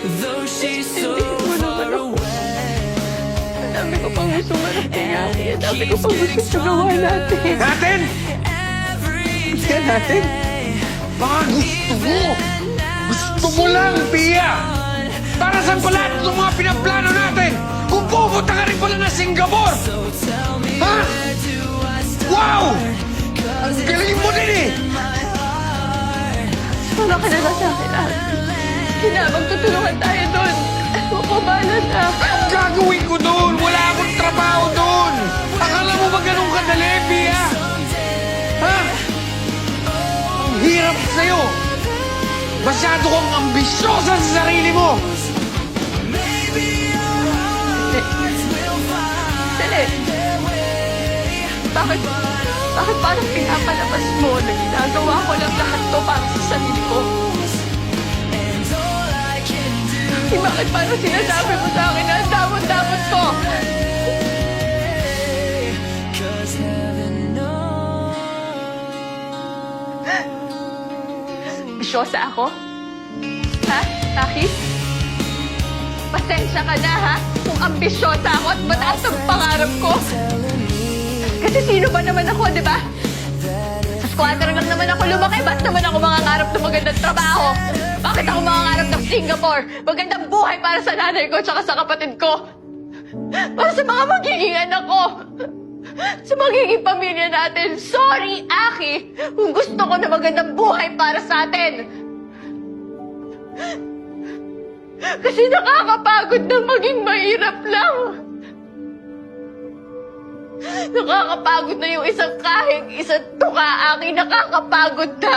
though she's so far away. Dami ko pang gusto marating, Aki. Dami ko pang gusto magawa natin. Natin? Gusto natin? Baka gusto mo! Gusto mo lang, Pia! Para saan pa lahat ng mga pinaplano natin? Kung pupunta ka rin pala na Singapore! Ha? Wow! Ang galing mo din eh! Wala ka na lang sa akin, Aki. Magtutulungan tayo doon. Mapabala na. Anong gagawin ko doon? Wala akong trabaho doon! Akala mo ba ganun kadali, Pia? Ha? Ang hirap sa'yo! Masyado kang ambisyosa sa sarili mo! Dali. Bakit parang pinapalabas mo na ginagawa ko lang lahat to para sa sarili ko? Bakit parang sinasabi mo sa akin na ang damot-damot ko? Bisyosa ako? Ha, Aki? Pasensya ka na, ha? Kung ambisyosa ako at mataas ang pangarap ko. Kasi sino ba naman ako, di ba? Sa squatter lang naman ako lumaki. Ba't naman ako mangangarap ng magandang trabaho? Bakit ako mangangarap ng Singapore? Magandang buhay para sa nanay ko at sa kapatid ko. Para sa mga magiging anak ko. Sa magiging pamilya natin. Sorry, Aki, kung gusto ko na magandang buhay para sa atin. Kasi nakakapagod na maging mahirap lang. Nakakapagod na yung isang kahig, isang tuka, Aki. Nakakapagod na.